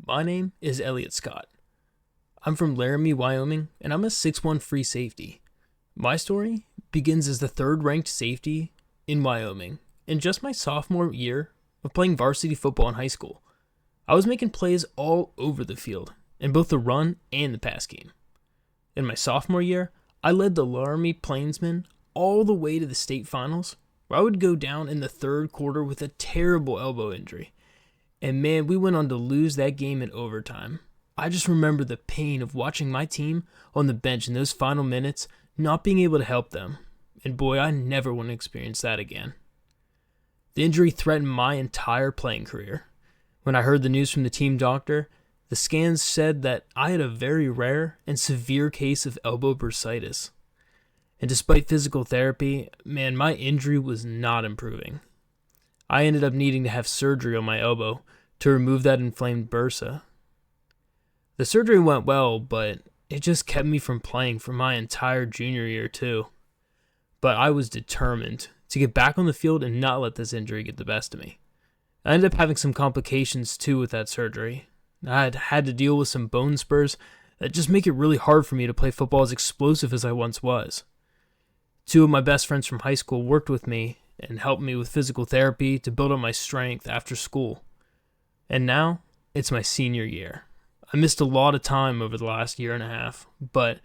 My name is Elliot Scott. I'm from Laramie, Wyoming, and I'm a 6'1" free safety. My story begins as the third-ranked safety in Wyoming in just my sophomore year of playing varsity football in high school. I was making plays all over the field, in both the run and the pass game. In my sophomore year, I led the Laramie Plainsmen all the way to the state finals, where I would go down in the third quarter with a terrible elbow injury. And man, we went on to lose that game in overtime. I just remember the pain of watching my team on the bench in those final minutes, not being able to help them. And boy, I never want to experience that again. The injury threatened my entire playing career. When I heard the news from the team doctor, the scans said that I had a very rare and severe case of elbow bursitis. And despite physical therapy, man, my injury was not improving. I ended up needing to have surgery on my elbow to remove that inflamed bursa. The surgery went well, but it just kept me from playing for my entire junior year too. But I was determined to get back on the field and not let this injury get the best of me. I ended up having some complications too with that surgery. I had to deal with some bone spurs that just make it really hard for me to play football as explosive as I once was. Two of my best friends from high school worked with me and helped me with physical therapy to build up my strength after school. And now, it's my senior year. I missed a lot of time over the last year and a half, but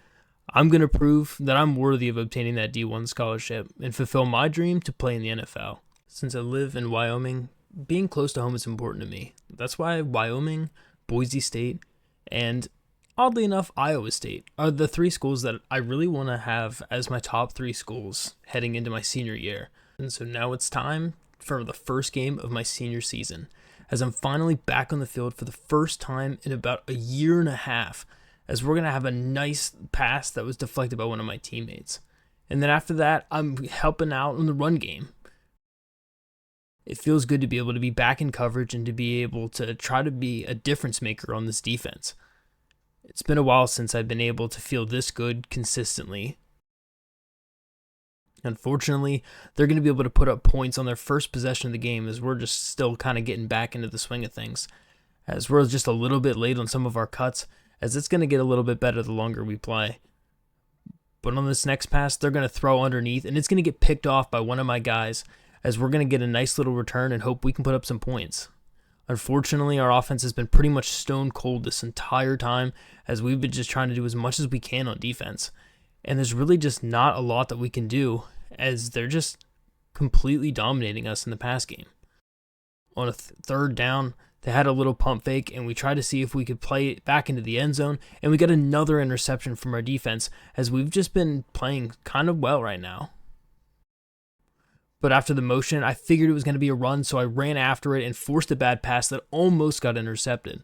I'm going to prove that I'm worthy of obtaining that D1 scholarship and fulfill my dream to play in the NFL. Since I live in Wyoming, being close to home is important to me. That's why Wyoming, Boise State, and oddly enough, Iowa State are the three schools that I really want to have as my top three schools heading into my senior year. And so now it's time for the first game of my senior season, as I'm finally back on the field for the first time in about a year and a half, as we're going to have a nice pass that was deflected by one of my teammates. And then after that, I'm helping out in the run game. It feels good to be able to be back in coverage and to be able to try to be a difference maker on this defense. It's been a while since I've been able to feel this good consistently. Unfortunately, they're going to be able to put up points on their first possession of the game, as we're just still kind of getting back into the swing of things, as we're just a little bit late on some of our cuts, as it's going to get a little bit better the longer we play. But on this next pass, they're going to throw underneath, and it's going to get picked off by one of my guys, as we're going to get a nice little return and hope we can put up some points. Unfortunately, our offense has been pretty much stone cold this entire time, as we've been just trying to do as much as we can on defense. And there's really just not a lot that we can do, as they're just completely dominating us in the pass game. On a third down, they had a little pump fake, and we tried to see if we could play it back into the end zone, and we got another interception from our defense, as we've just been playing kind of well right now. But after the motion, I figured it was going to be a run, so I ran after it and forced a bad pass that almost got intercepted.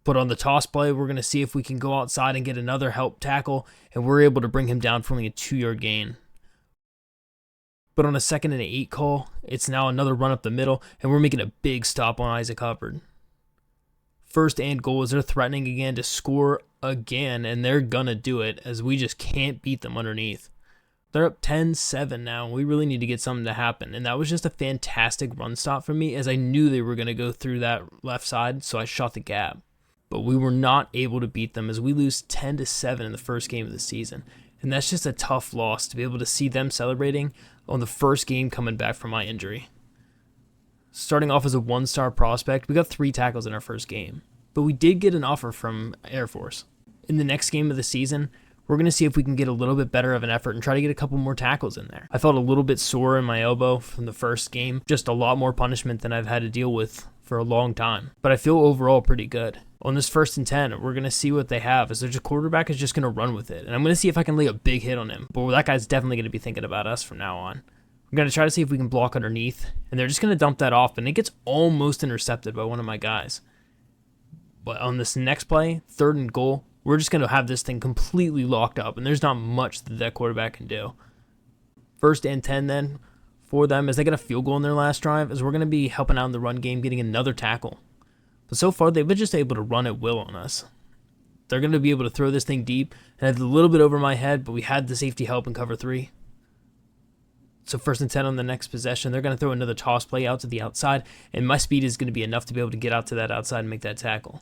But on the toss play, we're going to see if we can go outside and get another help tackle, and we're able to bring him down for only a 2-yard gain. But on a 2nd and 8 call, it's now another run up the middle, and we're making a big stop on Isaac Hubbard. First and goal, as they're threatening again to score again, and they're going to do it, as we just can't beat them underneath. They're up 10-7 now, and we really need to get something to happen. And that was just a fantastic run stop for me, as I knew they were going to go through that left side, so I shot the gap. But we were not able to beat them, as we lose 10-7 in the first game of the season. And that's just a tough loss to be able to see them celebrating on the first game coming back from my injury. Starting off as a 1-star prospect, we got 3 tackles in our first game. But we did get an offer from Air Force. In the next game of the season, we're going to see if we can get a little bit better of an effort and try to get a couple more tackles in there. I felt a little bit sore in my elbow from the first game, just a lot more punishment than I've had to deal with for a long time. But I feel overall pretty good. On this 1st and 10, we're going to see what they have, as their quarterback is just going to run with it. And I'm going to see if I can lay a big hit on him. But that guy's definitely going to be thinking about us from now on. I'm going to try to see if we can block underneath, and they're just going to dump that off, and it gets almost intercepted by one of my guys. But on this next play, 3rd and goal, we're just going to have this thing completely locked up, and there's not much that quarterback can do. 1st and 10 then for them, as they get a field goal in their last drive, as we're going to be helping out in the run game, getting another tackle. But so far, they've been just able to run at will on us. They're going to be able to throw this thing deep, and it's a little bit over my head, but we had the safety help in cover 3. So 1st and 10 on the next possession. They're going to throw another toss play out to the outside, and my speed is going to be enough to be able to get out to that outside and make that tackle.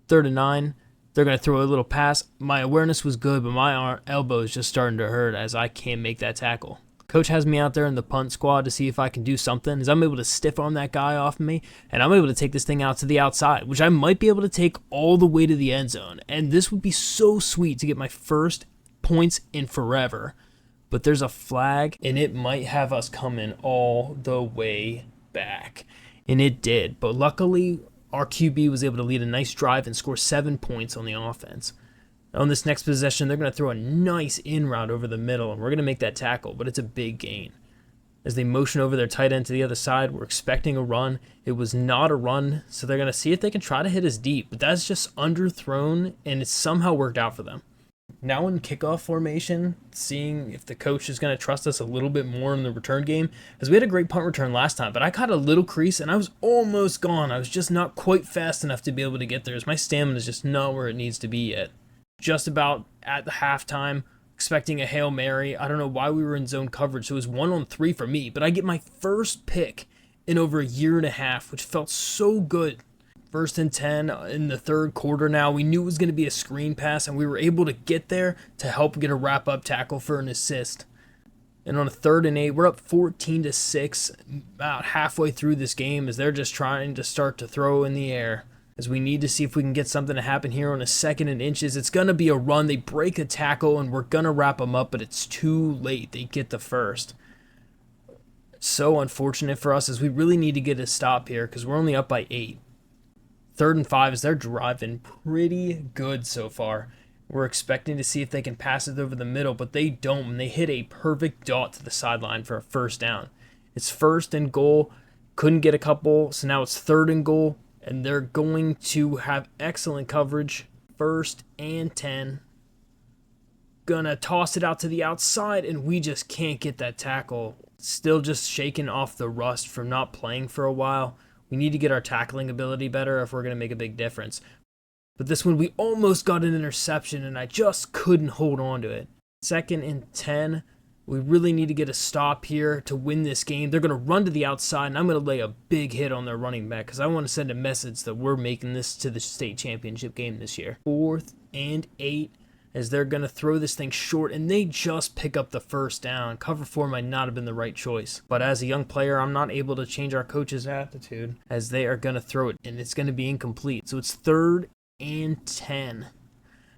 3rd and 9. They're going to throw a little pass. My awareness was good, but my elbow is just starting to hurt as I can't make that tackle. Coach has me out there in the punt squad to see if I can do something, as I'm able to stiff arm that guy off me, and I'm able to take this thing out to the outside, which I might be able to take all the way to the end zone. And this would be so sweet to get my first points in forever. But there's a flag, and it might have us coming all the way back. And it did. But luckily, our QB was able to lead a nice drive and score 7 points on the offense. On this next possession, they're going to throw a nice in route over the middle, and we're going to make that tackle, but it's a big gain. As they motion over their tight end to the other side, we're expecting a run. It was not a run, so they're going to see if they can try to hit us deep, but that's just underthrown, and it somehow worked out for them. Now in kickoff formation, seeing if the coach is going to trust us a little bit more in the return game, as we had a great punt return last time, but I caught a little crease, and I was almost gone. I was just not quite fast enough to be able to get there, as my stamina is just not where it needs to be yet. Just about at the halftime, expecting a Hail Mary. I don't know why we were in zone coverage, so it was 1-on-3 for me, but I get my first pick in over a year and a half, which felt so good. 1st and 10 in the 3rd quarter now. We knew it was going to be a screen pass, and we were able to get there to help get a wrap-up tackle for an assist. And on a 3rd and 8, we're up 14-6 about halfway through this game as they're just trying to start to throw in the air. As we need to see if we can get something to happen here on a 2nd and inches. It's going to be a run. They break a tackle, and we're going to wrap them up, but it's too late. They get the first. So unfortunate for us as we really need to get a stop here because we're only up by 8. 3rd and 5 as they're driving pretty good so far. We're expecting to see if they can pass it over the middle, but they don't, and they hit a perfect dot to the sideline for a 1st down. It's 1st and goal. Couldn't get a couple, so now it's 3rd and goal. And they're going to have excellent coverage. 1st and 10. Gonna toss it out to the outside, and we just can't get that tackle. Still just shaking off the rust from not playing for a while. We need to get our tackling ability better if we're going to make a big difference. But this one, we almost got an interception, and I just couldn't hold on to it. 2nd and 10. We really need to get a stop here to win this game. They're going to run to the outside, and I'm going to lay a big hit on their running back because I want to send a message that we're making this to the state championship game this year. 4th and 8 as they're going to throw this thing short, and they just pick up the 1st down. Cover 4 might not have been the right choice. But as a young player, I'm not able to change our coach's attitude as they are going to throw it, and it's going to be incomplete. So it's 3rd and 10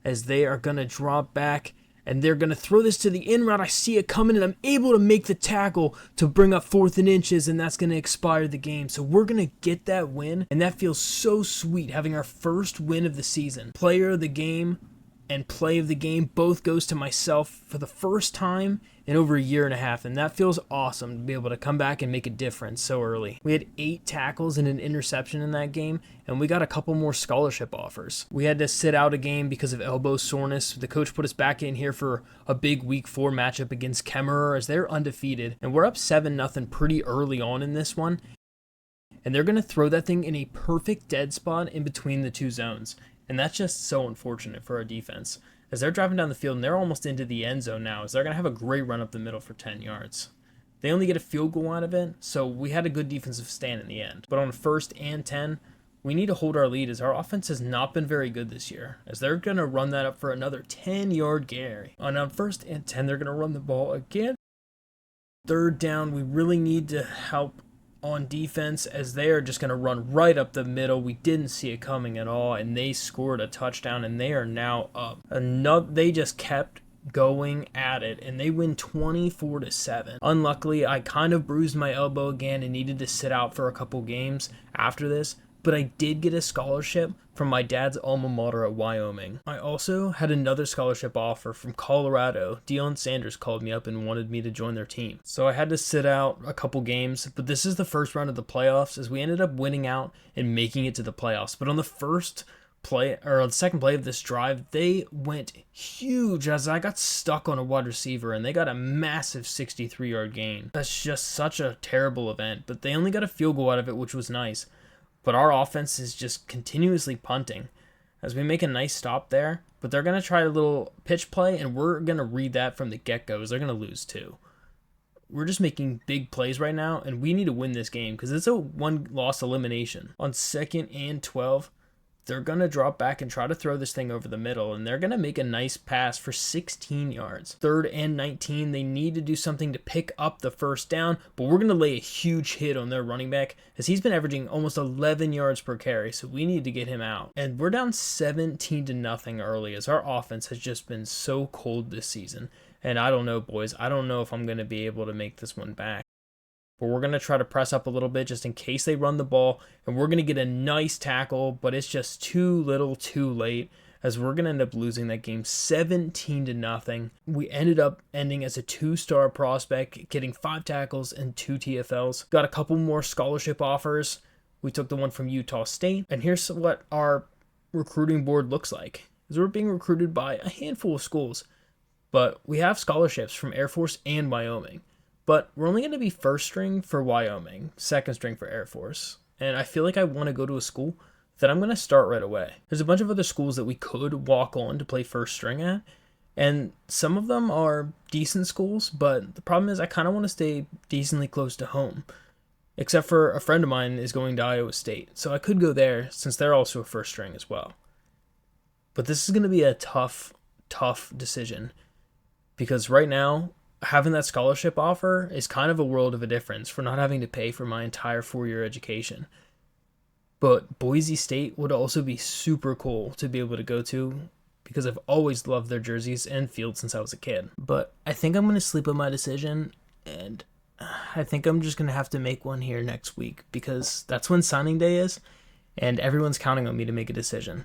as they are going to drop back. And they're going to throw this to the in route. I see it coming, and I'm able to make the tackle to bring up 4th and inches, and that's going to expire the game. So we're going to get that win, and that feels so sweet, having our first win of the season. Player of the game and play of the game both goes to myself for the first time in over a year and a half, and that feels awesome to be able to come back and make a difference so early. We had 8 tackles and an interception in that game, and we got a couple more scholarship offers. We had to sit out a game because of elbow soreness. The coach put us back in here for a big week 4 matchup against Kemmerer as they're undefeated, and we're up 7-0 pretty early on in this one, and they're going to throw that thing in a perfect dead spot in between the 2 zones. And that's just so unfortunate for our defense. As they're driving down the field, and they're almost into the end zone now, as they're going to have a great run up the middle for 10 yards. They only get a field goal out of it, so we had a good defensive stand in the end. But on 1st and 10, we need to hold our lead as our offense has not been very good this year, as they're going to run that up for another 10-yard carry. And on 1st and 10, they're going to run the ball again. 3rd down, we really need to help on defense as they are just going to run right up the middle. We didn't see it coming at all, and they scored a touchdown, and they are now up. They just kept going at it, and they win 24-7. Unluckily, I kind of bruised my elbow again and needed to sit out for a couple games after this, but I did get a scholarship from my dad's alma mater at Wyoming. I also had another scholarship offer from Colorado. Deion Sanders called me up and wanted me to join their team. So I had to sit out a couple games, but this is the first round of the playoffs as we ended up winning out and making it to the playoffs. But on the first play, or the second play of this drive, they went huge as I got stuck on a wide receiver and they got a massive 63-yard gain. That's just such a terrible event, but they only got a field goal out of it, which was nice. But our offense is just continuously punting as we make a nice stop there. But they're going to try a little pitch play, and we're going to read that from the get-go as they're going to lose 2. we're just making big plays right now, and we need to win this game because it's a 1-loss elimination. On 2nd and 12, they're going to drop back and try to throw this thing over the middle, and they're going to make a nice pass for 16 yards. 3rd and 19, they need to do something to pick up the first down, but we're going to lay a huge hit on their running back as he's been averaging almost 11 yards per carry, so we need to get him out. And we're down 17-0 early as our offense has just been so cold this season. And I don't know, boys. I don't know if I'm going to be able to make this one back. But we're going to try to press up a little bit just in case they run the ball. And we're going to get a nice tackle, but it's just too little too late as we're going to end up losing that game 17-0. We ended up ending as a 2-star prospect, getting 5 tackles and 2 TFLs. Got a couple more scholarship offers. We took the one from Utah State. And here's what our recruiting board looks like. Is we're being recruited by a handful of schools. But we have scholarships from Air Force and Wyoming. But we're only going to be 1st string for Wyoming, 2nd string for Air Force. And I feel like I want to go to a school that I'm going to start right away. There's a bunch of other schools that we could walk on to play 1st string at. And some of them are decent schools, but the problem is I kind of want to stay decently close to home. Except for a friend of mine is going to Iowa State. So I could go there since they're also a 1st string as well. But this is going to be a tough decision. Because right now, having that scholarship offer is kind of a world of a difference for not having to pay for my entire 4-year education. But Boise State would also be super cool to be able to go to because I've always loved their jerseys and field since I was a kid. But I think I'm going to sleep on my decision, and I think I'm just going to have to make one here next week because that's when signing day is, and everyone's counting on me to make a decision.